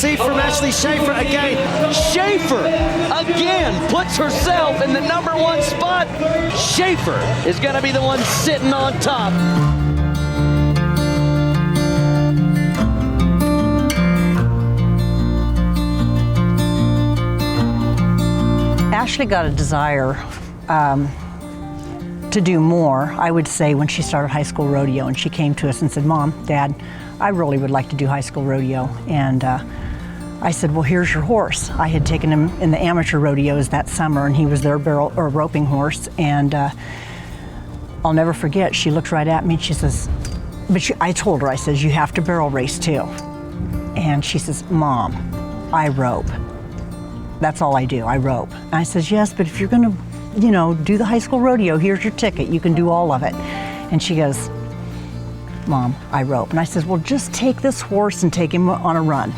see from Ashley Schafer again. Schafer again puts herself in the #1 spot. Schafer is going to be the one sitting on top. Ashley got a desire to do more, I would say, when she started high school rodeo, and she came to us and said, "Mom, Dad, I really would like to do high school rodeo." And I said, "Well, here's your horse." I had taken him in the amateur rodeos that summer, and he was their barrel or roping horse. And I'll never forget, she looked right at me and she says, I told her, I says, "You have to barrel race too." And she says, "Mom, I rope. That's all I do, I rope." And I says, "Yes, but if you're gonna, do the high school rodeo, here's your ticket, you can do all of it." And she goes, "Mom, I rope." And I says, "Well, just take this horse and take him on a run."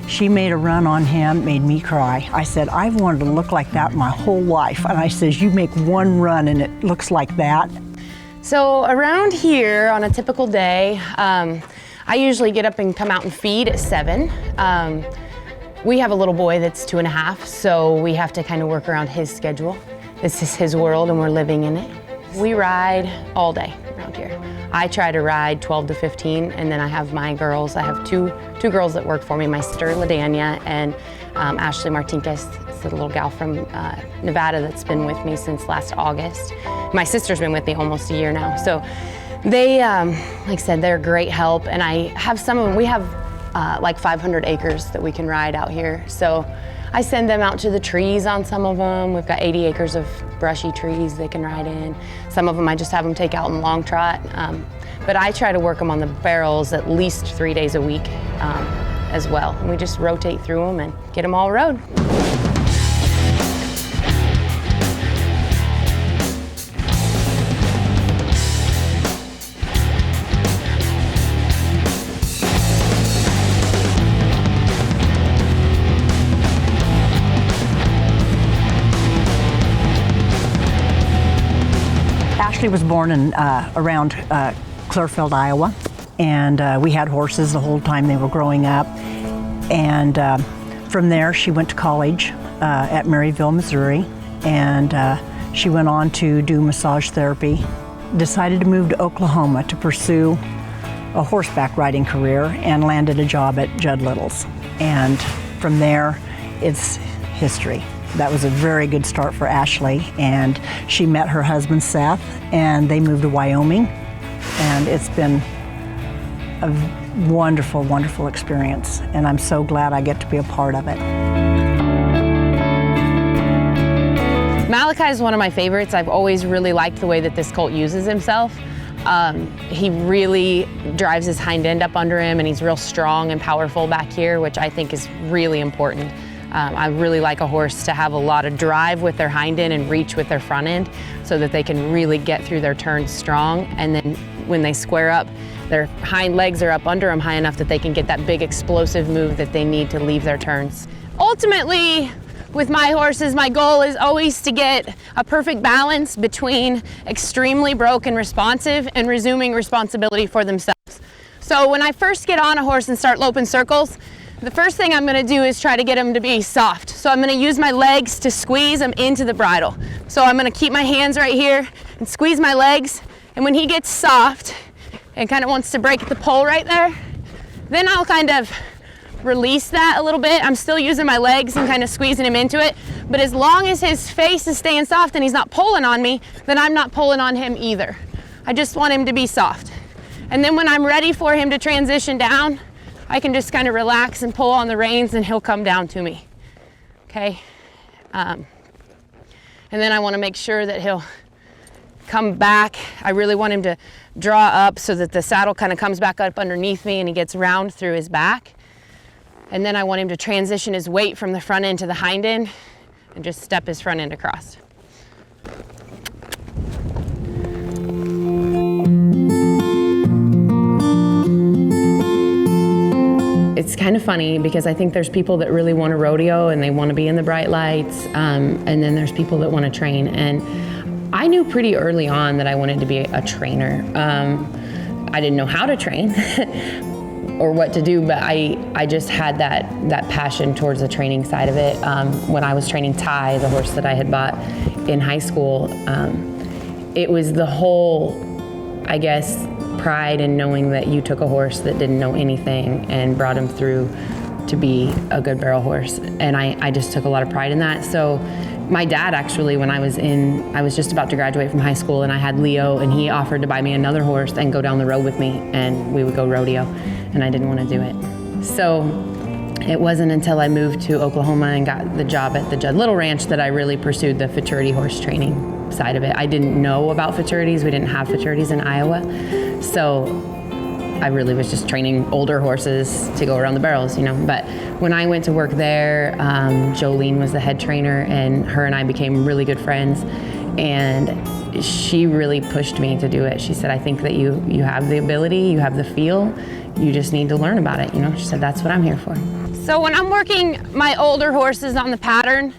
She made a run on him, made me cry. I said, "I've wanted to look like that my whole life." And I says, "You make one run and it looks like that." So around here on a typical day, I usually get up and come out and feed at 7. We have a little boy that's 2.5, so we have to kind of work around his schedule. This is his world and we're living in it. We ride all day around here. I try to ride 12 to 15, and then I have my girls. I have two girls that work for me, my sister LaDania and Ashley Martinez, the little gal from Nevada that's been with me since last August. My sister's been with me almost a year now. So they, like I said, they're great help, and I have some of them. We have like 500 acres that we can ride out here. So I send them out to the trees on some of them. We've got 80 acres of brushy trees they can ride in. Some of them I just have them take out in long trot. But I try to work them on the barrels at least 3 days a week as well. And we just rotate through them and get them all rode. Ashley was born in around Clearfield, Iowa, and we had horses the whole time they were growing up. And from there, she went to college at Maryville, Missouri, and she went on to do massage therapy. Decided to move to Oklahoma to pursue a horseback riding career, and landed a job at Judd Little's. And from there, it's history. That was a very good start for Ashley, and she met her husband Seth, and they moved to Wyoming, and it's been a wonderful, wonderful experience, and I'm so glad I get to be a part of it. Malachi is one of my favorites. I've always really liked the way that this colt uses himself. He really drives his hind end up under him, and he's real strong and powerful back here, which I think is really important. I really like a horse to have a lot of drive with their hind end and reach with their front end, so that they can really get through their turns strong. And then when they square up, their hind legs are up under them high enough that they can get that big explosive move that they need to leave their turns. Ultimately, with my horses, my goal is always to get a perfect balance between extremely broke and responsive and resuming responsibility for themselves. So when I first get on a horse and start loping circles, the first thing I'm going to do is try to get him to be soft. So I'm going to use my legs to squeeze him into the bridle. So I'm going to keep my hands right here and squeeze my legs. And when he gets soft and kind of wants to break the pole right there, then I'll kind of release that a little bit. I'm still using my legs and kind of squeezing him into it. But as long as his face is staying soft and he's not pulling on me, then I'm not pulling on him either. I just want him to be soft. And then when I'm ready for him to transition down, I can just kind of relax and pull on the reins and he'll come down to me, okay? And then I want to make sure that he'll come back. I really want him to draw up so that the saddle kind of comes back up underneath me and he gets round through his back. And then I want him to transition his weight from the front end to the hind end and just step his front end across. It's kind of funny because I think there's people that really want to rodeo and they want to be in the bright lights, and then there's people that want to train. And I knew pretty early on that I wanted to be a trainer. I didn't know how to train, or what to do, but I just had that passion towards the training side of it. When I was training Ty, the horse that I had bought in high school, it was the whole, I guess, pride in knowing that you took a horse that didn't know anything and brought him through to be a good barrel horse. And I just took a lot of pride in that. So my dad actually, when I was just about to graduate from high school and I had Leo, and he offered to buy me another horse and go down the road with me, and we would go rodeo, and I didn't want to do it. So it wasn't until I moved to Oklahoma and got the job at the Judd Little Ranch that I really pursued the futurity horse training side of it. I didn't know about futurities. We didn't have futurities in Iowa. So I really was just training older horses to go around the barrels, you know. But when I went to work there, Jolene was the head trainer, and her and I became really good friends. And she really pushed me to do it. She said, I think that you have the ability, you have the feel, you just need to learn about it, you know. She said, that's what I'm here for. So when I'm working my older horses on the pattern,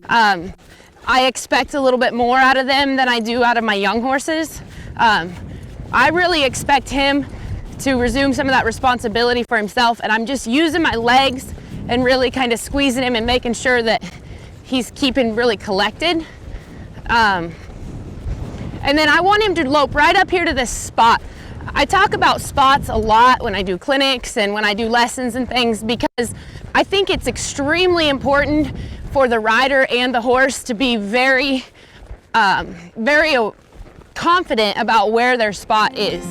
I expect a little bit more out of them than I do out of my young horses. I really expect him to resume some of that responsibility for himself, and I'm just using my legs and really kind of squeezing him and making sure that he's keeping really collected. And then I want him to lope right up here to this spot. I talk about spots a lot when I do clinics and when I do lessons and things, because I think it's extremely important for the rider and the horse to be very confident about where their spot is.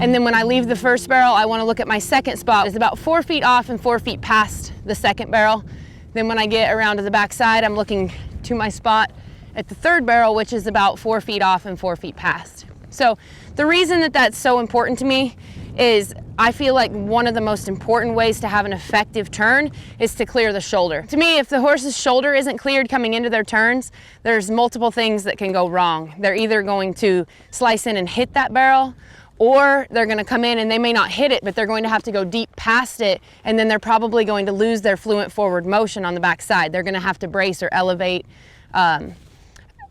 And then when I leave the first barrel, I want to look at my second spot. It's about 4 feet off and 4 feet past the second barrel. Then when I get around to the back side, I'm looking to my spot at the third barrel, which is about 4 feet off and 4 feet past. So the reason that that's so important to me is I feel like one of the most important ways to have an effective turn is to clear the shoulder. To me, if the horse's shoulder isn't cleared coming into their turns, there's multiple things that can go wrong. They're either going to slice in and hit that barrel, or they're going to come in and they may not hit it, but they're going to have to go deep past it, and then they're probably going to lose their fluent forward motion on the back side. They're going to have to brace or elevate. And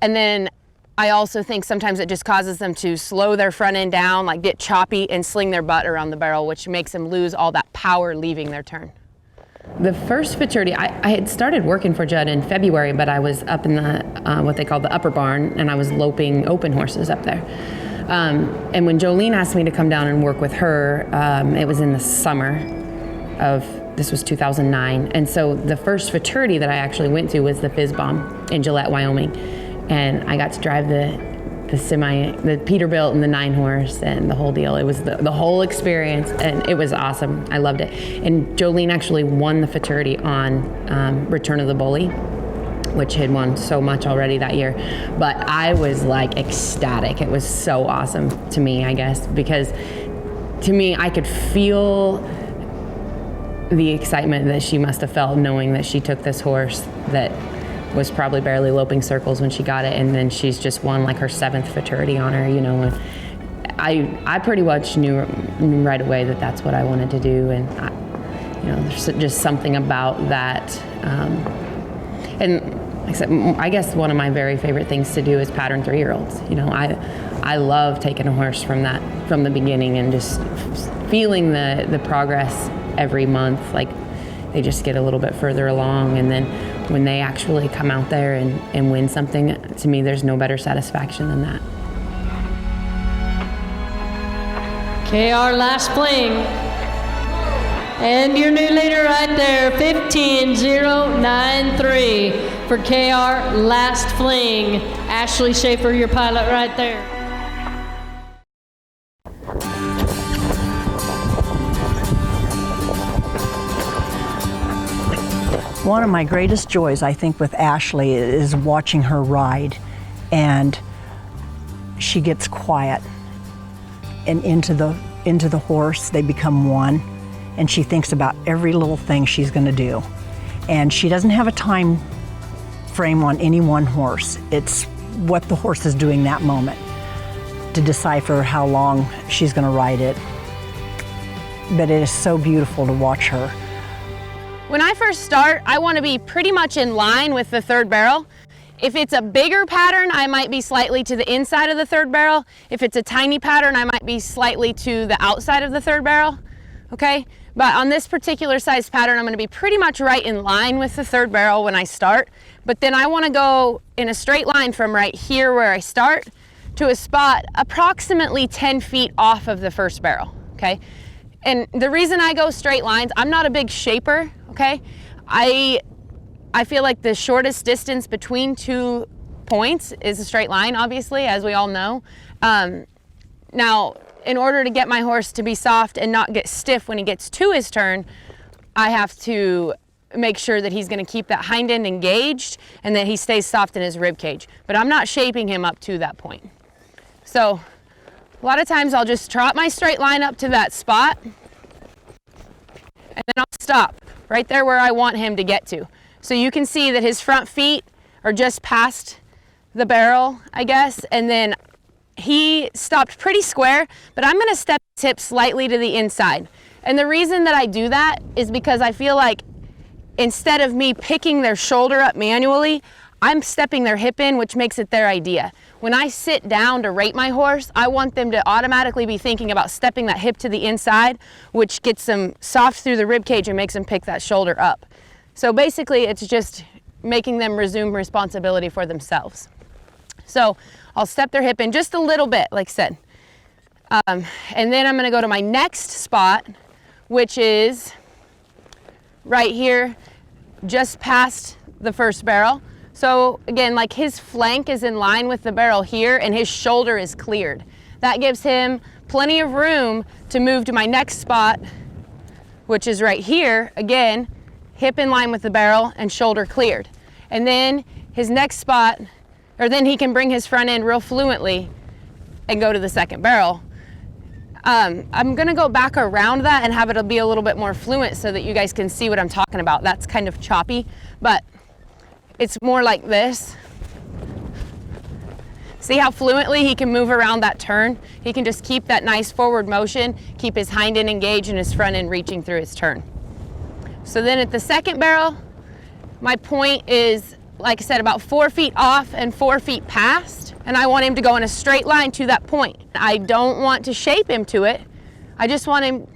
then I also think sometimes it just causes them to slow their front end down, like get choppy and sling their butt around the barrel, which makes them lose all that power leaving their turn. The first futurity, I had started working for Judd in February, but I was up in the what they call the upper barn, and I was loping open horses up there. And when Jolene asked me to come down and work with her, it was in the summer of, this was 2009. And so the first futurity that I actually went to was the Fizz Bomb in Gillette, Wyoming. And I got to drive the Peterbilt and the 9-horse and the whole deal. It was the whole experience, and it was awesome. I loved it. And Jolene actually won the futurity on Return of the Bully, which had won so much already that year. But I was like ecstatic. It was so awesome to me, I guess, because to me, I could feel the excitement that she must have felt knowing that she took this horse that was probably barely loping circles when she got it, and then she's just won like her 7th futurity on her, you know. And I pretty much knew right away that that's what I wanted to do, and there's just something about that. And like I said, I guess one of my very favorite things to do is pattern 3-year-olds. You know, I love taking a horse from the beginning and just feeling the progress every month. Like they just get a little bit further along, and then when they actually come out there and win something, to me, there's no better satisfaction than that. KR last fling. And your new leader right there, 15.093 for KR last fling. Ashley Schafer, your pilot right there. One of my greatest joys, I think, with Ashley is watching her ride, and she gets quiet and into the horse. They become one, and she thinks about every little thing she's going to do. And she doesn't have a time frame on any one horse. It's what the horse is doing that moment to decipher how long she's going to ride it. But it is so beautiful to watch her. When I first start, I want to be pretty much in line with the third barrel. If it's a bigger pattern, I might be slightly to the inside of the third barrel. If it's a tiny pattern, I might be slightly to the outside of the third barrel, okay? But on this particular size pattern, I'm going to be pretty much right in line with the third barrel when I start. But then I want to go in a straight line from right here where I start to a spot approximately 10 feet off of the first barrel, okay? And the reason I go straight lines, I'm not a big shaper, okay? I feel like the shortest distance between 2 points is a straight line, obviously, as we all know. Now, in order to get my horse to be soft and not get stiff when he gets to his turn, I have to make sure that he's going to keep that hind end engaged and that he stays soft in his rib cage. But I'm not shaping him up to that point. So a lot of times I'll just trot my straight line up to that spot and then I'll stop right there where I want him to get to. So you can see that his front feet are just past the barrel, I guess, and then he stopped pretty square, but I'm gonna step his hip slightly to the inside. And the reason that I do that is because I feel like instead of me picking their shoulder up manually, I'm stepping their hip in, which makes it their idea. When I sit down to rate my horse, I want them to automatically be thinking about stepping that hip to the inside, which gets them soft through the rib cage and makes them pick that shoulder up. So basically, it's just making them resume responsibility for themselves. So I'll step their hip in just a little bit, like I said. And then I'm gonna go to my next spot, which is right here, just past the first barrel. So again, like his flank is in line with the barrel here and his shoulder is cleared. That gives him plenty of room to move to my next spot, which is right here. Again, hip in line with the barrel and shoulder cleared. And then his next spot, or then he can bring his front end real fluently and go to the second barrel. I'm gonna go back around that and have it be a little bit more fluent so that you guys can see what I'm talking about. That's kind of choppy, but it's more like this. See how fluently he can move around that turn? He can just keep that nice forward motion, keep his hind end engaged and his front end reaching through his turn. So then at the second barrel, my point is, like I said, about 4 feet off and 4 feet past, and I want him to go in a straight line to that point. I don't want to shape him to it. I just want him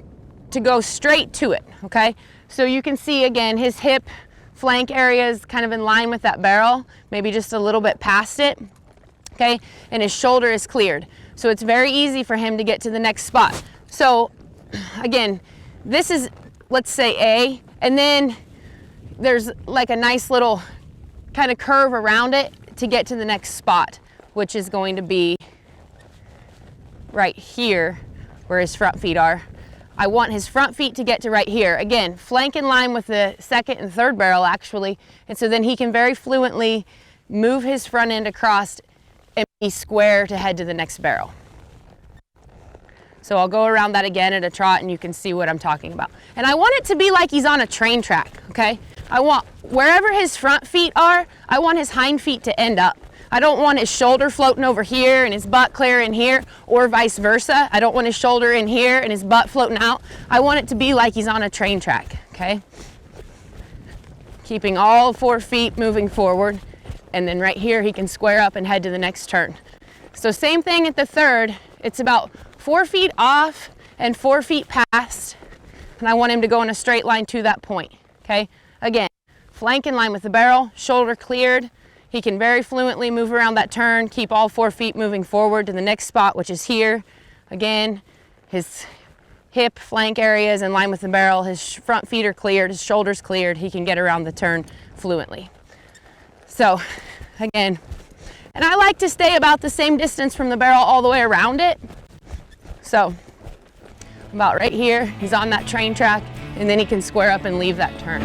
to go straight to it, okay? So you can see again, his hip flank area is kind of in line with that barrel, maybe just a little bit past it, okay? And his shoulder is cleared. So it's very easy for him to get to the next spot. So again, this is, let's say A, and then there's like a nice little kind of curve around it to get to the next spot, which is going to be right here where his front feet are. I want his front feet to get to right here. Again, flank in line with the second and third barrel actually. And so then he can very fluently move his front end across and be square to head to the next barrel. So I'll go around that again at a trot and you can see what I'm talking about. And I want it to be like he's on a train track, okay? I want, wherever his front feet are, I want his hind feet to end up. I don't want his shoulder floating over here and his butt clear in here, or vice versa. I don't want his shoulder in here and his butt floating out. I want it to be like he's on a train track, okay? Keeping all 4 feet moving forward, and then right here he can square up and head to the next turn. So same thing at the third. It's about 4 feet off and 4 feet past, and I want him to go in a straight line to that point, okay? Again, flank in line with the barrel, shoulder cleared. He can very fluently move around that turn, keep all 4 feet moving forward to the next spot, which is here. Again, his hip flank area is in line with the barrel, his front feet are cleared, his shoulders cleared, he can get around the turn fluently. So, again, and I like to stay about the same distance from the barrel all the way around it. So, about right here, he's on that train track, and then he can square up and leave that turn.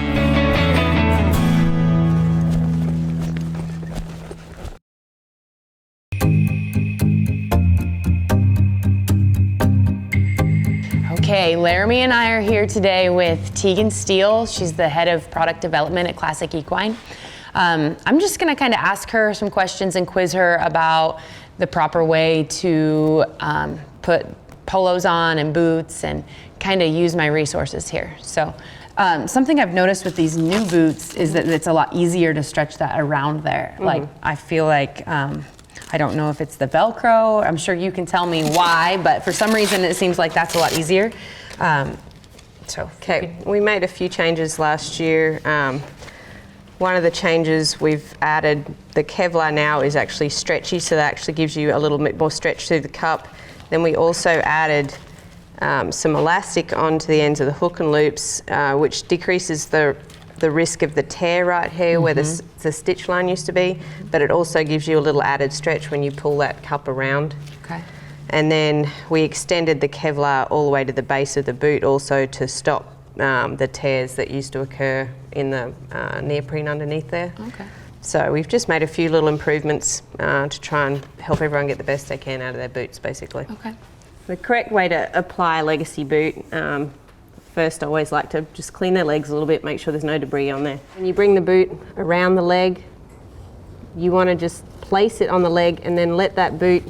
Okay, Laramie and I are here today with Tegan Steele. She's the head of product development at Classic Equine. I'm just gonna kind of ask her some questions and quiz her about the proper way to put polos on and boots and kind of use my resources here. So Something I've noticed with these new boots is that it's a lot easier to stretch that around there. Like, I feel like, I don't know if it's the Velcro, I'm sure you can tell me why, but for some reason it seems like that's a lot easier. Okay, we made a few changes last year. One of the changes we've added, the Kevlar now is actually stretchy, so that actually gives you a little bit more stretch through the cup. Then we also added some elastic onto the ends of the hook and loops, which decreases the risk of the tear right here where the stitch line used to be, but it also gives you a little added stretch when you pull that cup around. Okay. And then we extended the Kevlar all the way to the base of the boot also to stop the tears that used to occur in the neoprene underneath there. Okay. So we've just made a few little improvements to try and help everyone get the best they can out of their boots, basically. Okay. The correct way to apply a legacy boot, first I always like to just clean their legs a little bit, make sure there's no debris on there. When you bring the boot around the leg, you want to just place it on the leg and then let that boot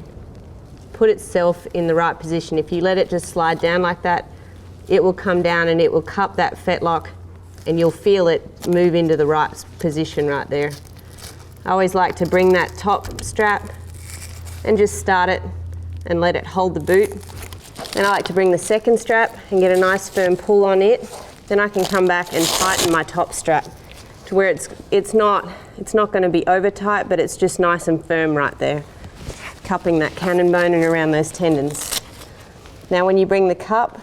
put itself in the right position. If you let it just slide down like that, it will come down and it will cup that fetlock and you'll feel it move into the right position right there. I always like to bring that top strap and just start it and let it hold the boot. Then I like to bring the second strap and get a nice firm pull on it. Then I can come back and tighten my top strap to where it's not going to be over tight, but it's just nice and firm right there, cupping that cannon bone and around those tendons. Now when you bring the cup,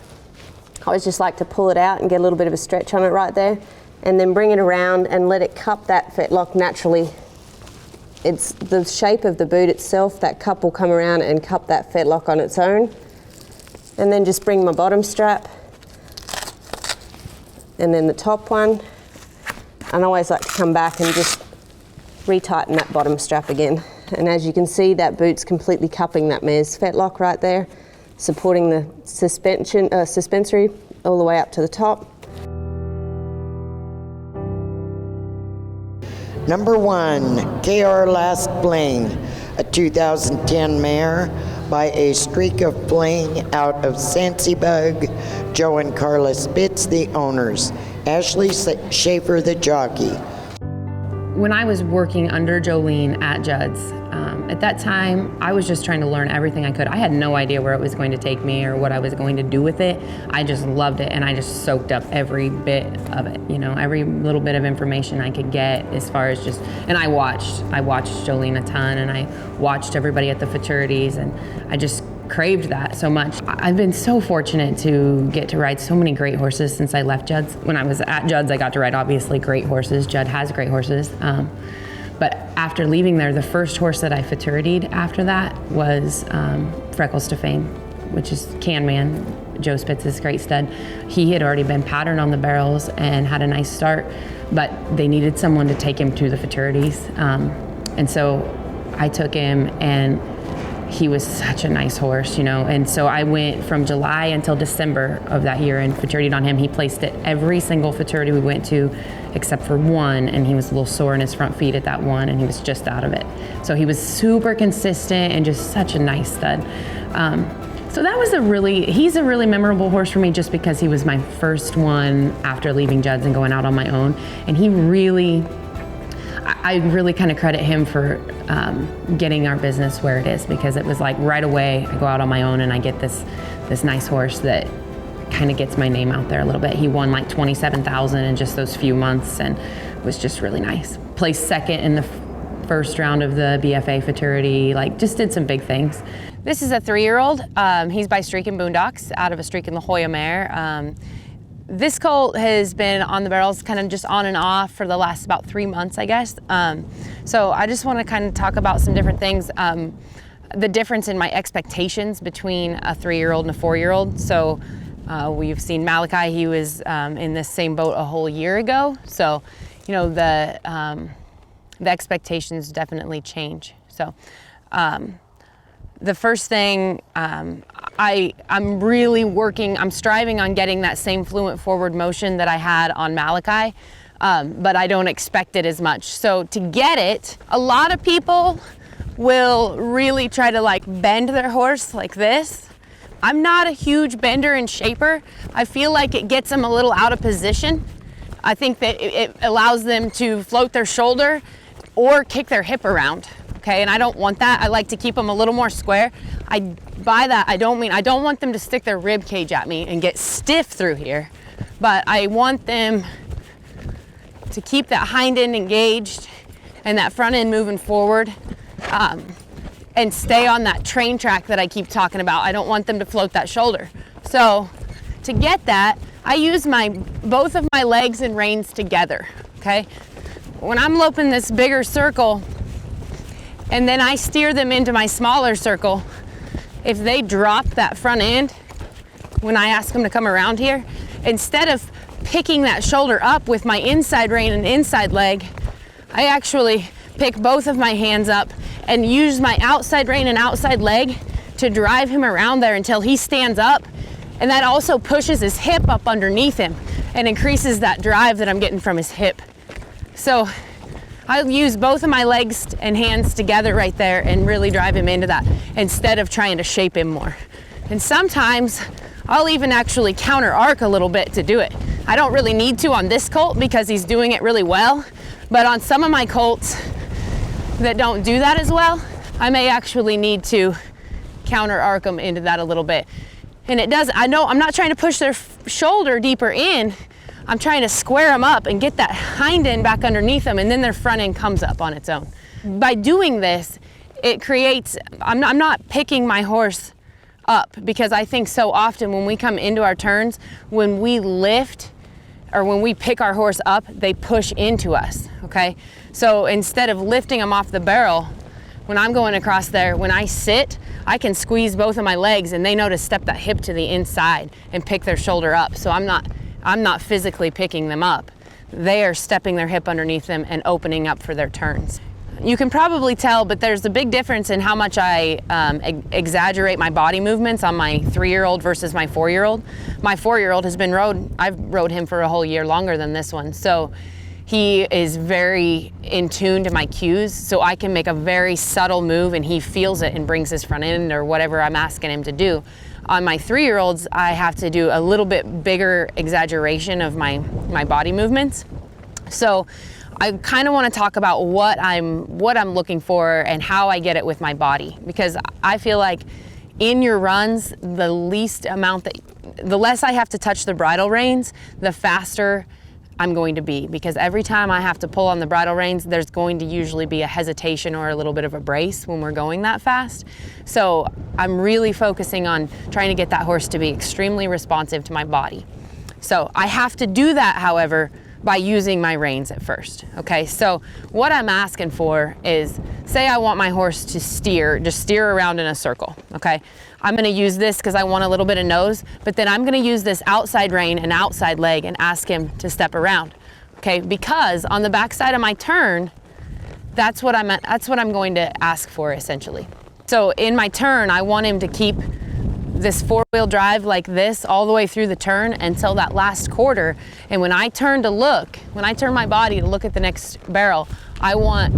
I always just like to pull it out and get a little bit of a stretch on it right there, and then bring it around and let it cup that fetlock naturally. It's the shape of the boot itself, that cup will come around and cup that fetlock on its own. And then just bring my bottom strap and then the top one. And I always like to come back and just retighten that bottom strap again. And as you can see, that boot's completely cupping that mare's fetlock right there, supporting the suspensory all the way up to the top. Number 1, KR Last Bling, a 2010 mare by a streak of bling out of Sansibug. Joe and Carla Spitz, the owners. Ashley Schafer, the jockey. When I was working under Jolene at Judd's, at that time, I was just trying to learn everything I could. I had no idea where it was going to take me or what I was going to do with it. I just loved it, and I just soaked up every bit of it, you know, every little bit of information I could get as far as just, and I watched Jolene a ton, and I watched everybody at the futurities, and I just craved that so much. I've been so fortunate to get to ride so many great horses since I left Judd's. When I was at Judd's, I got to ride obviously great horses. Judd has great horses. But after leaving there, the first horse that I futurity'd after that was Freckles to Fame, which is Can Man, Joe Spitz's great stud. He had already been patterned on the barrels and had a nice start, but they needed someone to take him to the futurities. And so I took him, and he was such a nice horse, you know. And so I went from July until December of that year and futurity'd on him. He placed at every single futurity we went to except for one, and he was a little sore in his front feet at that one, and he was just out of it. So he was super consistent and just such a nice stud. So that was he's a really memorable horse for me just because he was my first one after leaving Judd's and going out on my own. And he really, I really kind of credit him for getting our business where it is, because it was like right away I go out on my own and I get this nice horse that kind of gets my name out there a little bit. He won like 27,000 in just those few months and was just really nice. Placed second in the first round of the BFA futurity, like just did some big things. This is a 3-year-old. He's by Streakin' Boondocks out of a Streakin' La Jolla mare. This colt has been on the barrels kind of just on and off for the last about 3 months, I guess. So I just want to kind of talk about some different things. The difference in my expectations between a 3-year-old and a 4-year-old. So we've seen Malachi, he was in this same boat a whole year ago. So, you know, the expectations definitely change. So the first thing, I'm striving on getting that same fluent forward motion that I had on Malachi, but I don't expect it as much. So to get it, a lot of people will really try to like bend their horse like this. I'm not a huge bender and shaper. I feel like it gets them a little out of position. I think that it allows them to float their shoulder or kick their hip around, okay? And I don't want that. I like to keep them a little more square. By that, I don't want them to stick their rib cage at me and get stiff through here, but I want them to keep that hind end engaged and that front end moving forward, and stay on that train track that I keep talking about. I don't want them to float that shoulder. So to get that, I use both of my legs and reins together, okay? When I'm loping this bigger circle and then I steer them into my smaller circle, if they drop that front end, when I ask them to come around here, instead of picking that shoulder up with my inside rein and inside leg, I actually pick both of my hands up and use my outside rein and outside leg to drive him around there until he stands up. And that also pushes his hip up underneath him and increases that drive that I'm getting from his hip. So I'll use both of my legs and hands together right there and really drive him into that instead of trying to shape him more. And sometimes I'll even actually counter arc a little bit to do it. I don't really need to on this colt because he's doing it really well, but on some of my colts that don't do that as well, I may actually need to counter arc them into that a little bit. And it does, I know I'm not trying to push their shoulder deeper in, I'm trying to square them up and get that hind end back underneath them, and then their front end comes up on its own. By doing this, it creates, I'm not picking my horse up, because I think so often when we come into our turns, when we lift or when we pick our horse up, they push into us, okay? So instead of lifting them off the barrel, when I'm going across there, when I sit, I can squeeze both of my legs and they know to step that hip to the inside and pick their shoulder up. So I'm not physically picking them up. They are stepping their hip underneath them and opening up for their turns. You can probably tell, but there's a big difference in how much I exaggerate my body movements on my 3-year-old versus my 4-year-old. My 4-year-old has been I've rode him for a whole year longer than this one. So he is very in tune to my cues, so I can make a very subtle move and he feels it and brings his front end or whatever I'm asking him to do. On my 3-year-olds, I have to do a little bit bigger exaggeration of my body movements. So I kind of want to talk about what I'm looking for and how I get it with my body, because I feel like in your runs, the less I have to touch the bridle reins, the faster I'm going to be, because every time I have to pull on the bridle reins, there's going to usually be a hesitation or a little bit of a brace when we're going that fast. So I'm really focusing on trying to get that horse to be extremely responsive to my body. So I have to do that, however, by using my reins at first, okay? So what I'm asking for is, say I want my horse to just steer around in a circle, okay? I'm gonna use this because I want a little bit of nose, but then I'm gonna use this outside rein and outside leg and ask him to step around, okay? Because on the backside of my turn, that's what I'm going to ask for, essentially. So in my turn, I want him to keep this 4-wheel drive like this all the way through the turn until that last quarter. And when I turn my body to look at the next barrel, I want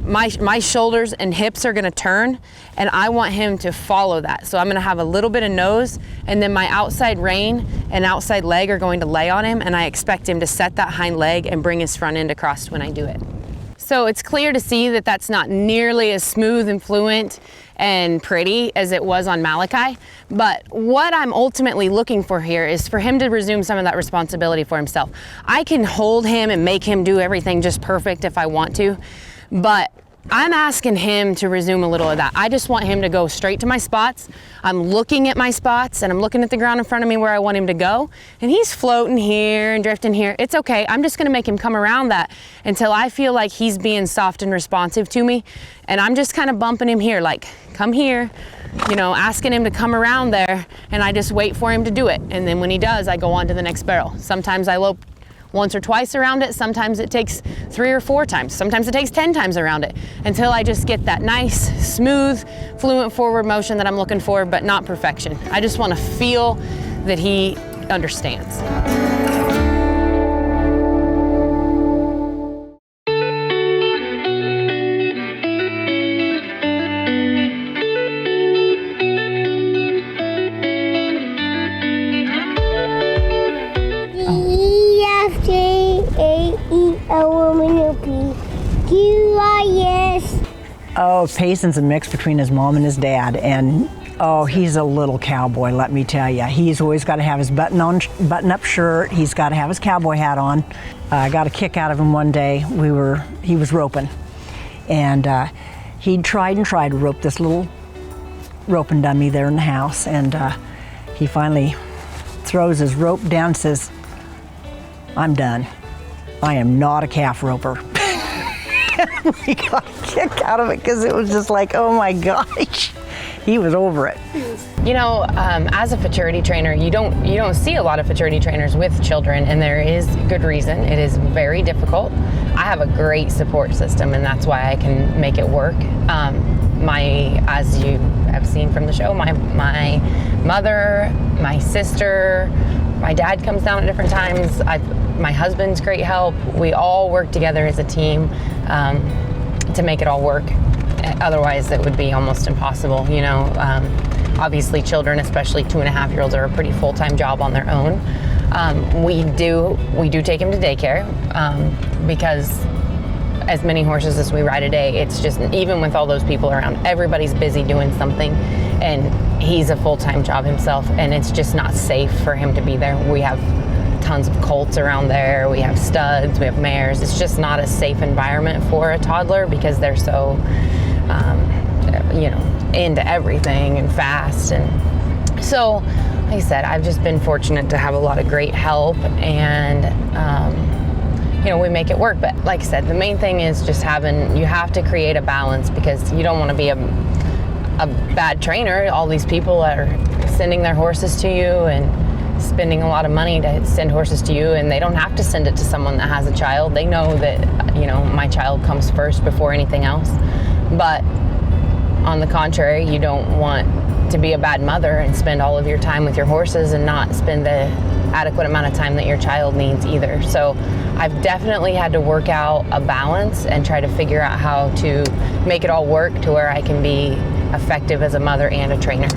my shoulders and hips are gonna turn, and I want him to follow that. So I'm gonna have a little bit of nose, and then my outside rein and outside leg are going to lay on him, and I expect him to set that hind leg and bring his front end across when I do it. So it's clear to see that that's not nearly as smooth and fluent and pretty as it was on Malachi. But what I'm ultimately looking for here is for him to resume some of that responsibility for himself. I can hold him and make him do everything just perfect if I want to, but I'm asking him to resume a little of that. I just want him to go straight to my spots. I'm looking at my spots and I'm looking at the ground in front of me where I want him to go. And he's floating here and drifting here. It's okay. I'm just gonna make him come around that until I feel like he's being soft and responsive to me. And I'm just kind of bumping him here, like, come here, asking him to come around there, and I just wait for him to do it. And then when he does, I go on to the next barrel. Sometimes I lope once or twice around it. Sometimes it takes 3 or 4 times. Sometimes it takes 10 times around it until I just get that nice, smooth, fluent forward motion that I'm looking for, but not perfection. I just want to feel that he understands. After Oh, Payson's a mix between his mom and his dad, and oh, he's a little cowboy, let me tell you. He's always got to have his button-up shirt. He's got to have his cowboy hat on. I got a kick out of him one day. He was roping, and he tried to rope this little roping dummy there in the house, and he finally throws his rope down and says, "I'm done. I am not a calf roper." We got a kick out of it because it was just like, oh my gosh, he was over it. You know, as a futurity trainer, you don't see a lot of futurity trainers with children, and there is good reason. It is very difficult. I have a great support system, and that's why I can make it work. As you have seen from the show, my mother, my sister, my dad comes down at different times. My husband's great help. We all work together as a team to make it all work. Otherwise, it would be almost impossible. You know, obviously, children, especially 2.5-year-olds, are a pretty full-time job on their own. We do take him to daycare because as many horses as we ride a day, it's just, even with all those people around, everybody's busy doing something, and he's a full-time job himself, and it's just not safe for him to be there. We have tons of colts around there, we have studs, we have mares. It's just not a safe environment for a toddler because they're so, into everything and fast. And so, like I said, I've just been fortunate to have a lot of great help, and we make it work. But like I said, the main thing is just you have to create a balance, because you don't want to be a bad trainer. All these people are sending their horses to you and spending a lot of money to send horses to you, and they don't have to send it to someone that has a child. They know that, my child comes first before anything else. But on the contrary, you don't want to be a bad mother and spend all of your time with your horses and not spend the adequate amount of time that your child needs either. So I've definitely had to work out a balance and try to figure out how to make it all work to where I can be effective as a mother and a trainer.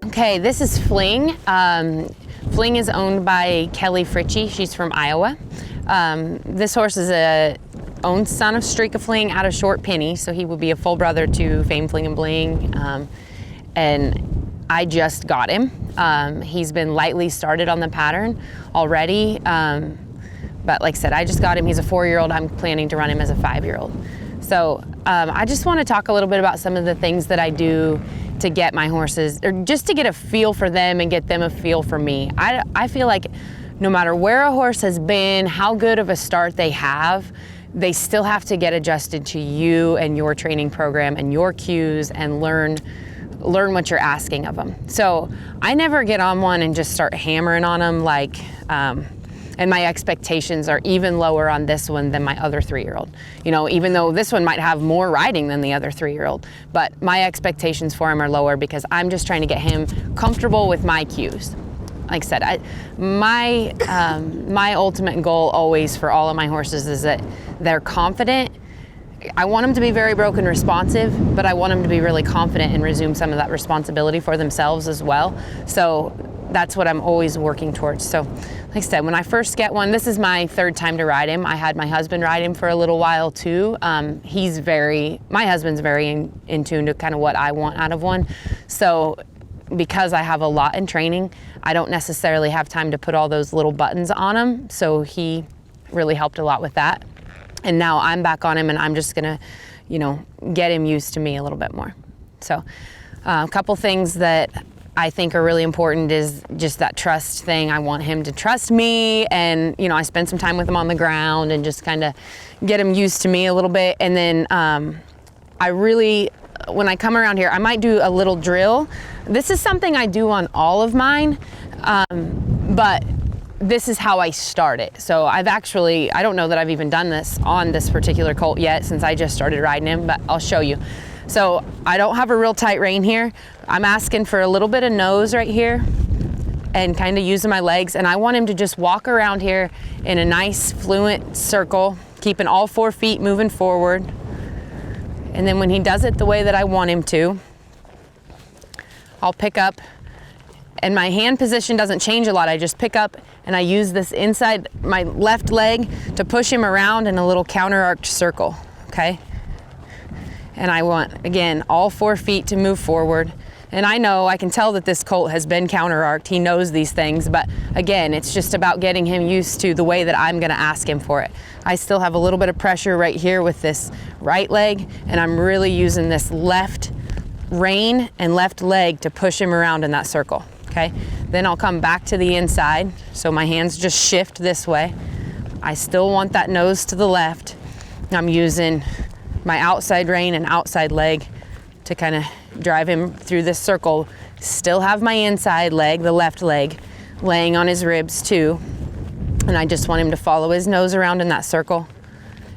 Okay, this is Fling. Fling is owned by Kelly Fritchie. She's from Iowa. This horse is a own son of Streak of Fling out of Short Penny, so he would be a full brother to Fame Fling and Bling. And I just got him. He's been lightly started on the pattern already, but like I said, I just got him. He's a 4-year-old. I'm planning to run him as a 5-year-old. So I just want to talk a little bit about some of the things that I do to get my horses, or just to get a feel for them and get them a feel for me. I feel like no matter where a horse has been, how good of a start they have, they still have to get adjusted to you and your training program and your cues and learn what you're asking of them. So I never get on one and just start hammering on them and my expectations are even lower on this one than my other 3-year-old. Even though this one might have more riding than the other 3-year-old, but my expectations for him are lower because I'm just trying to get him comfortable with my cues. Like I said, my ultimate goal always for all of my horses is that they're confident. I want them to be very broken responsive, but I want them to be really confident and resume some of that responsibility for themselves as well. So that's what I'm always working towards. So like I said, when I first get one, this is my 3rd time to ride him. I had my husband ride him for a little while too. My husband's very in tune to kind of what I want out of one. So because I have a lot in training, I don't necessarily have time to put all those little buttons on him. So he really helped a lot with that. And now I'm back on him, and I'm just gonna, get him used to me a little bit more. So a couple things that I think are really important is just that trust thing. I want him to trust me, and I spend some time with him on the ground and just kind of get him used to me a little bit. And then when I come around here, I might do a little drill. This is something I do on all of mine, but this is how I start it. So I don't know that I've even done this on this particular colt yet since I just started riding him, but I'll show you. So I don't have a real tight rein here. I'm asking for a little bit of nose right here and kind of using my legs. And I want him to just walk around here in a nice fluent circle, keeping all 4 feet moving forward. And then when he does it the way that I want him to, I'll pick up, and my hand position doesn't change a lot. I just pick up and I use this inside my left leg to push him around in a little counter arched circle, okay? And I want, again, all 4 feet to move forward. And I can tell that this colt has been counter-arced. He knows these things, but again, it's just about getting him used to the way that I'm gonna ask him for it. I still have a little bit of pressure right here with this right leg, and I'm really using this left rein and left leg to push him around in that circle, okay? Then I'll come back to the inside, so my hands just shift this way. I still want that nose to the left. I'm using my outside rein and outside leg to kind of drive him through this circle. Still have my inside leg, the left leg, laying on his ribs too. And I just want him to follow his nose around in that circle.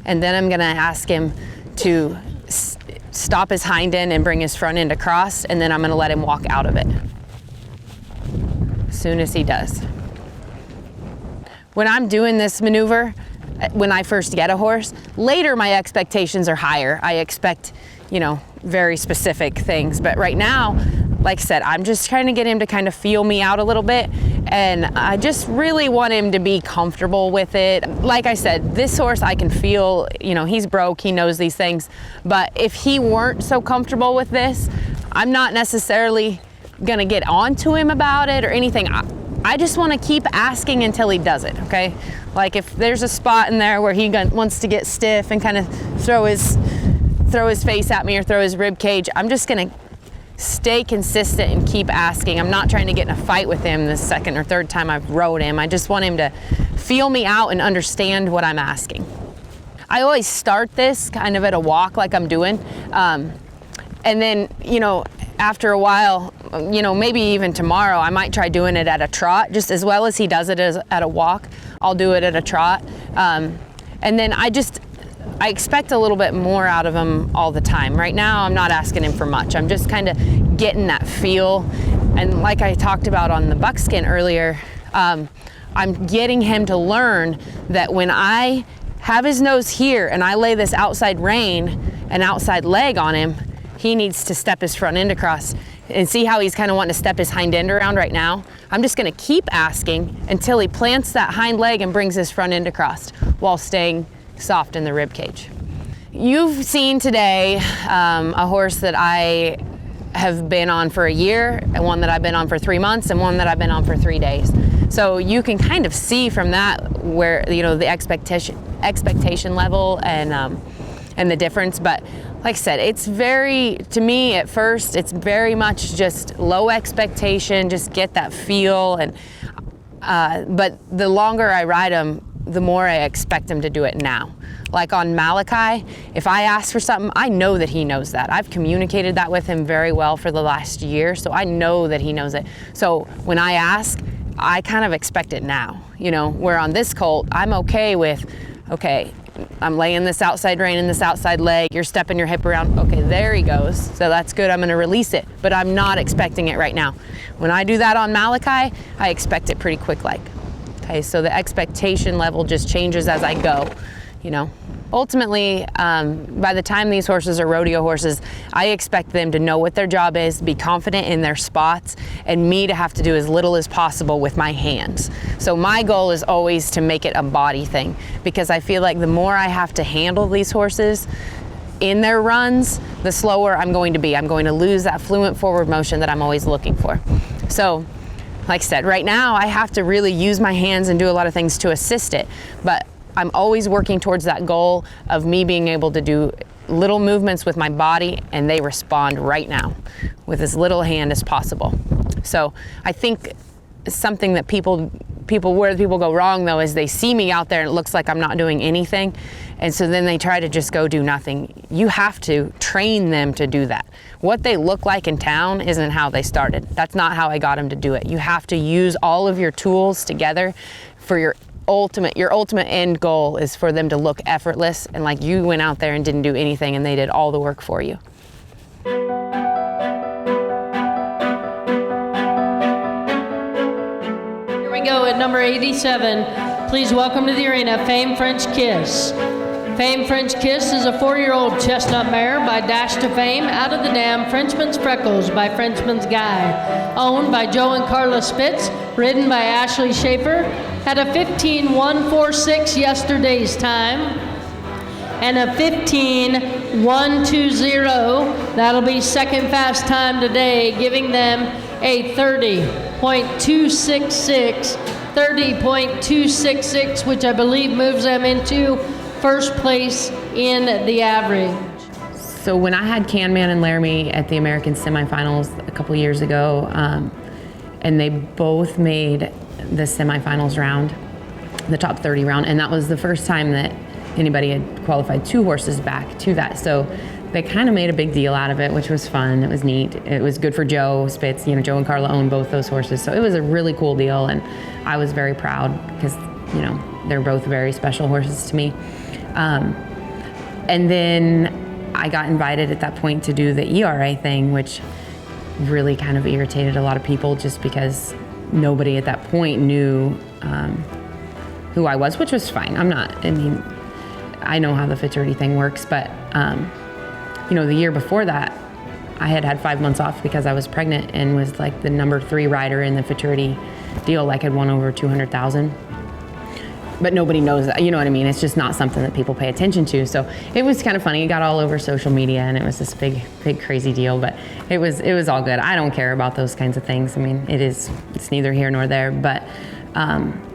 And then I'm gonna ask him to stop his hind end and bring his front end across, and then I'm gonna let him walk out of it as soon as he does. When I'm doing this maneuver, when I first get a horse, later my expectations are higher. I expect, very specific things. But right now, like I said, I'm just trying to get him to kind of feel me out a little bit. And I just really want him to be comfortable with it. Like I said, this horse I can feel, he's broke, he knows these things. But if he weren't so comfortable with this, I'm not necessarily gonna get onto him about it or anything. I just want to keep asking until he does it, okay? Like if there's a spot in there where he wants to get stiff and kind of throw his face at me or throw his rib cage, I'm just gonna stay consistent and keep asking. I'm not trying to get in a fight with him the second or third time I've rode him. I just want him to feel me out and understand what I'm asking. I always start this kind of at a walk like I'm doing. And then, after a while, maybe even tomorrow, I might try doing it at a trot, just as well as he does it at a walk. I'll do it at a trot. And then I expect a little bit more out of him all the time. Right now, I'm not asking him for much. I'm just kind of getting that feel. And like I talked about on the buckskin earlier, I'm getting him to learn that when I have his nose here and I lay this outside rein and outside leg on him, he needs to step his front end across. And see how he's kind of wanting to step his hind end around right now? I'm just gonna keep asking until he plants that hind leg and brings his front end across while staying soft in the rib cage. You've seen today a horse that I have been on for a year, and one that I've been on for 3 months, and one that I've been on for 3 days. So you can kind of see from that where, the expectation level and the difference. But like I said, to me at first, it's very much just low expectation, just get that feel. But the longer I ride him, the more I expect him to do it now. Like on Malachi, if I ask for something, I know that he knows that. I've communicated that with him very well for the last year, so I know that he knows it. So when I ask, I kind of expect it now, where on this colt, I'm okay with, I'm laying this outside rein and this outside leg, you're stepping your hip around, okay, there he goes. So that's good, I'm gonna release it, but I'm not expecting it right now. When I do that on Malachi, I expect it pretty quick like. Okay, so the expectation level just changes as I go, Ultimately, by the time these horses are rodeo horses, I expect them to know what their job is, be confident in their spots, and me to have to do as little as possible with my hands. So my goal is always to make it a body thing, because I feel like the more I have to handle these horses in their runs, the slower I'm going to be. I'm going to lose that fluent forward motion that I'm always looking for. So, like I said, right now I have to really use my hands and do a lot of things to assist it, but I'm always working towards that goal of me being able to do little movements with my body and they respond right now with as little hand as possible. So I think something that where people go wrong though is they see me out there and it looks like I'm not doing anything, and so then they try to just go do nothing. You have to train them to do that. What they look like in town isn't how they started. That's not how I got them to do it. You have to use all of your tools together for your ultimate end goal is for them to look effortless and like you went out there and didn't do anything and they did all the work for you. Here we go at number 87. Please welcome to the arena, Fame French Kiss. Fame French Kiss is a 4-year-old chestnut mare by Dash to Fame out of the dam Frenchman's Freckles by Frenchman's Guy, owned by Joe and Carla Spitz, ridden by Ashley Schafer, had a 15.146 yesterday's time, and a 15.120, that'll be second fast time today, giving them a 30.266, which I believe moves them into first place in the average. So when I had Can-Man and Laramie at the American semifinals a couple years ago, and they both made the semifinals round, the top 30 round, and that was the first time that anybody had qualified 2 horses back to that. So they kind of made a big deal out of it, which was fun. It was neat. It was good for Joe Spitz. Joe and Carla owned both those horses. So it was a really cool deal, and I was very proud because, they're both very special horses to me. And then I got invited at that point to do the ERA thing, which really kind of irritated a lot of people just because nobody at that point knew who I was, which was fine. I know how the futurity thing works, but the year before that, I had 5 months off because I was pregnant and was like the number 3 rider in the futurity deal, had won over 200,000. But nobody knows that, you know what I mean? It's just not something that people pay attention to. So it was kind of funny. It got all over social media and it was this big, crazy deal, but it was all good. I don't care about those kinds of things. It's neither here nor there, but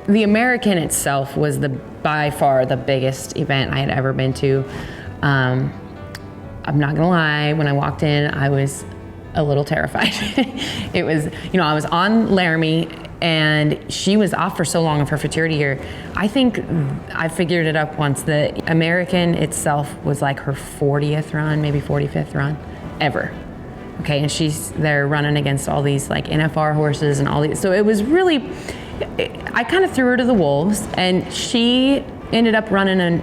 the American itself was by far the biggest event I had ever been to. I'm not gonna lie, when I walked in, I was a little terrified. It was, I was on Laramie and she was off for so long of her futurity year. I think I figured it up once. The American itself was like her 40th run, maybe 45th run ever. Okay, and they're running against all these NFR horses and all these. So it was really, I kind of threw her to the wolves, and she ended up running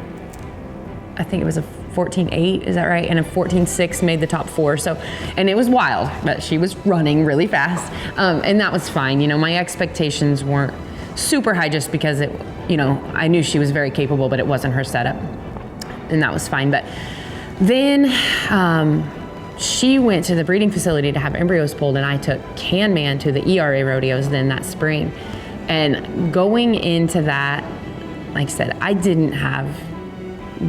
I think it was a 14.8, is that right? And a 14.6 made the top 4. So, and it was wild, but she was running really fast, and that was fine. My expectations weren't super high just because I knew she was very capable, but it wasn't her setup, and that was fine. But then she went to the breeding facility to have embryos pulled, and I took Can-Man to the ERA rodeos then that spring. And going into that, like I said, I didn't have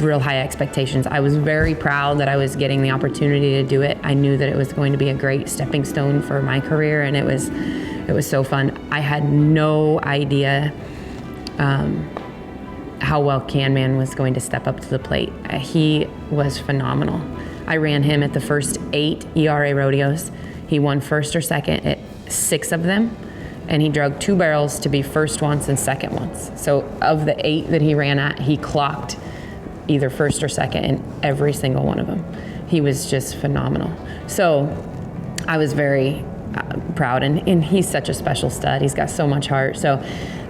real high expectations. I was very proud that I was getting the opportunity to do it. I knew that it was going to be a great stepping stone for my career, and it was so fun. I had no idea how well Can-Man was going to step up to the plate. He was phenomenal. I ran him at the first 8 ERA rodeos. He won first or second at 6 of them, and he drug 2 barrels to be first once and second once. So of the 8 that he ran at, he clocked either first or second in every single one of them. He was just phenomenal. So I was very proud, and he's such a special stud. He's got so much heart. So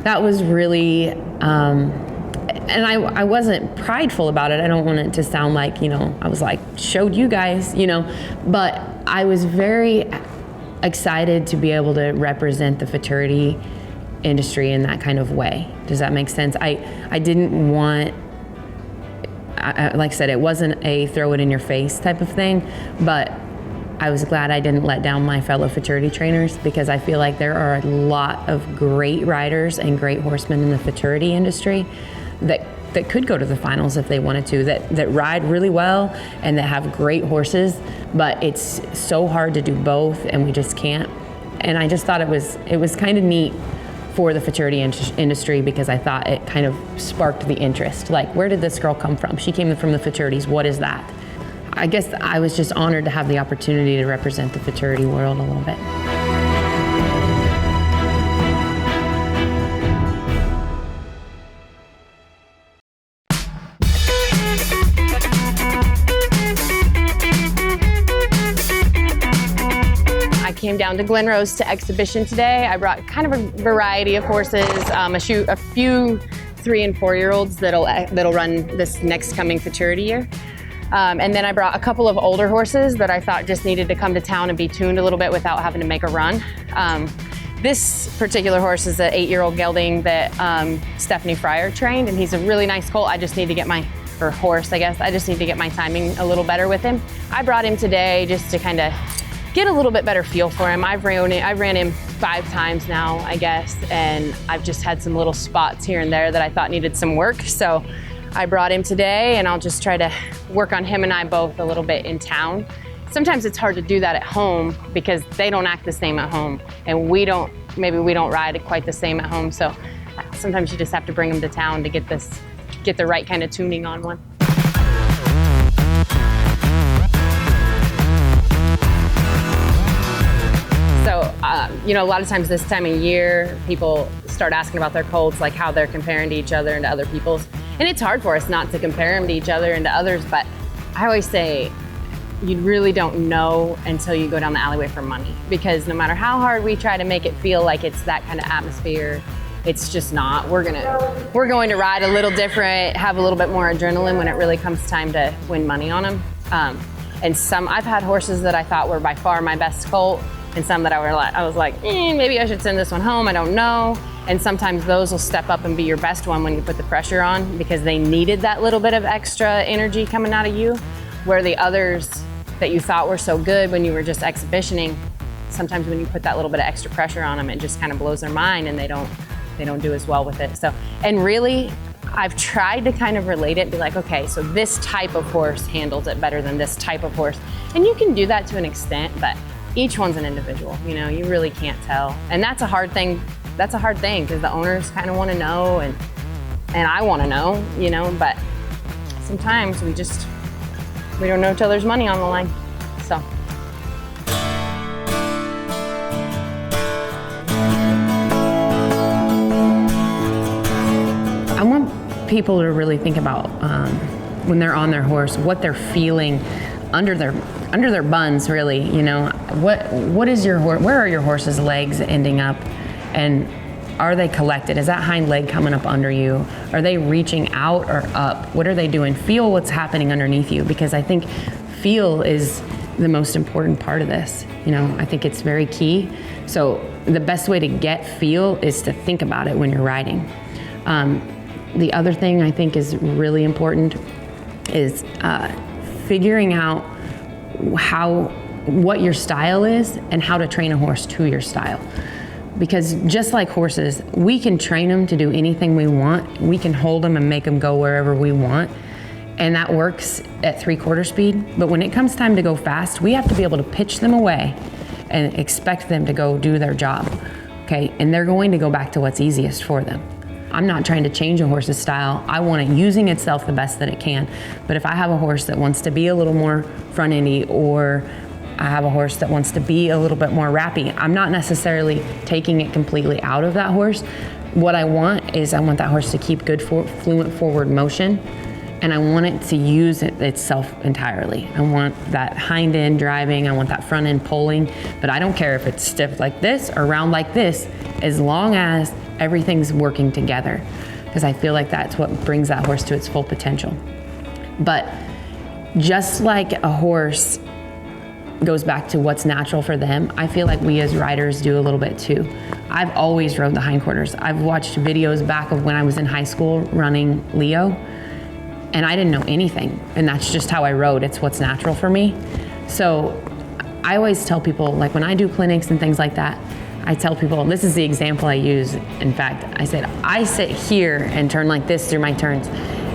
that was really, and I wasn't prideful about it. I don't want it to sound like, I was showed you guys, but I was very excited to be able to represent the futurity industry in that kind of way. Does that make sense? I didn't want, like I said, it wasn't a throw it in your face type of thing, but I was glad I didn't let down my fellow futurity trainers, because I feel like there are a lot of great riders and great horsemen in the futurity industry that could go to the finals if they wanted to, that ride really well and that have great horses, but it's so hard to do both, and we just can't. And I just thought it was kind of neat for the futurity industry, because I thought it kind of sparked the interest. Where did this girl come from? She came from the futurities. What is that? I guess I was just honored to have the opportunity to represent the futurity world a little bit. I came down to Glen Rose to exhibition today. I brought kind of a variety of horses, a few 3 and 4-year-olds that'll run this next coming futurity year. And then I brought a couple of older horses that I thought just needed to come to town and be tuned a little bit without having to make a run. This particular horse is an 8-year-old gelding that Stephanie Fryer trained, and he's a really nice colt. I just need to get my or horse, I guess. I just need to get my timing a little better with him. I brought him today just to kind of get a little bit better feel for him. I ran him 5 times now, I guess, and I've just had some little spots here and there that I thought needed some work. So I brought him today, and I'll just try to work on him and I both a little bit in town. Sometimes it's hard to do that at home because they don't act the same at home, and maybe we don't ride quite the same at home. So sometimes you just have to bring them to town to get the right kind of tuning on one. So, a lot of times this time of year, people start asking about their colts, like how they're comparing to each other and to other people's. And it's hard for us not to compare them to each other and to others, but I always say, you really don't know until you go down the alleyway for money, because no matter how hard we try to make it feel like it's that kind of atmosphere, it's just not. We're going to ride a little different, have a little bit more adrenaline when it really comes time to win money on them. And I've had horses that I thought were by far my best colt, and some that I was like, maybe I should send this one home, I don't know. And sometimes those will step up and be your best one when you put the pressure on, because they needed that little bit of extra energy coming out of you, where the others that you thought were so good when you were just exhibitioning, sometimes when you put that little bit of extra pressure on them, it just kind of blows their mind and they don't do as well with it. So, and really, I've tried to kind of relate it and be like, okay, so this type of horse handles it better than this type of horse. And you can do that to an extent, but each one's an individual, you really can't tell. And that's a hard thing because the owners kind of want to know and I want to know, but sometimes we don't know till there's money on the line, so. I want people to really think about when they're on their horse, what they're feeling under their buns, really. What is your horse? Where are your horse's legs ending up, and are they collected? Is that hind leg coming up under you? Are they reaching out or up? What are they doing? Feel what's happening underneath you, because I think feel is the most important part of this. I think it's very key. So the best way to get feel is to think about it when you're riding. The other thing I think is really important is figuring out what your style is and how to train a horse to your style. Because just like horses, we can train them to do anything we want. We can hold them and make them go wherever we want. And that works at 3/4 speed. But when it comes time to go fast, we have to be able to pitch them away and expect them to go do their job. Okay, and they're going to go back to what's easiest for them. I'm not trying to change a horse's style. I want it using itself the best that it can. But if I have a horse that wants to be a little more front-endy, or I have a horse that wants to be a little bit more rappy, I'm not necessarily taking it completely out of that horse. What I want is I want that horse to keep good fluent forward motion, and I want it to use itself entirely. I want that hind end driving, I want that front end pulling, but I don't care if it's stiff like this or round like this, as long as everything's working together, because I feel like that's what brings that horse to its full potential. But just like a horse goes back to what's natural for them, I feel like we as riders do a little bit too. I've always rode the hindquarters. I've watched videos back of when I was in high school running Leo, and I didn't know anything, and that's just how I rode. It's what's natural for me. So I always tell people, like when I do clinics and things like that, I tell people, this is the example I use. In fact, I said, I sit here and turn like this through my turns.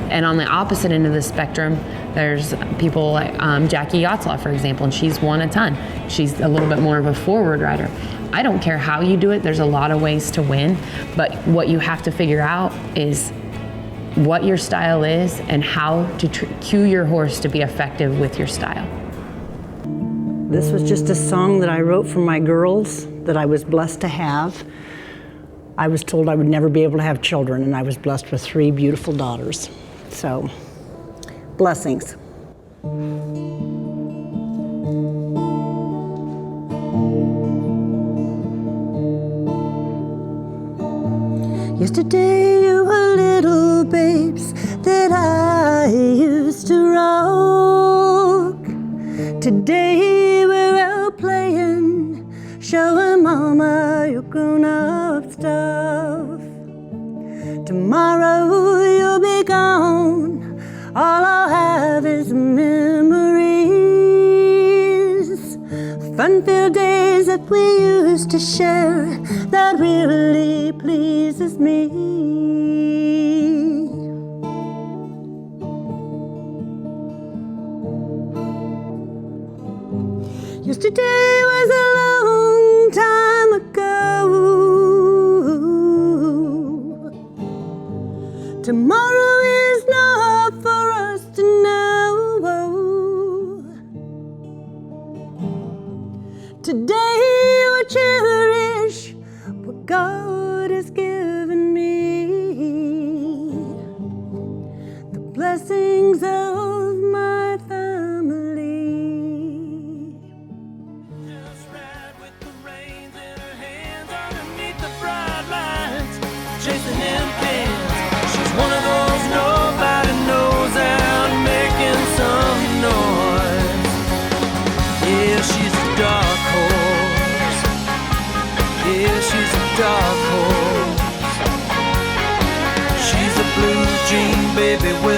And on the opposite end of the spectrum, there's people like Jackie Yatzlaw, for example, and she's won a ton. She's a little bit more of a forward rider. I don't care how you do it. There's a lot of ways to win, but what you have to figure out is what your style is and how to cue your horse to be effective with your style. This was just a song that I wrote for my girls that I was blessed to have. I was told I would never be able to have children, and I was blessed with 3 beautiful daughters. So, blessings. Yesterday you were little babes that I used to rock. Today we're out playing, showing mama your grown-up stuff. Tomorrow you'll be gone, all I'll have is memories. Fun-filled days that we used to share, that really pleases me. Yesterday was a long time ago. Tomorrow is not for us to know. Today we'll cherish what God has given me. The blessings of my family. Just ride with the reins in her hands underneath the bright lights, chasing them pins. She's one of those nobody knows out making some noise. Yeah, she's a dark horse. Yeah, she's a dark horse. She's a blue jean baby with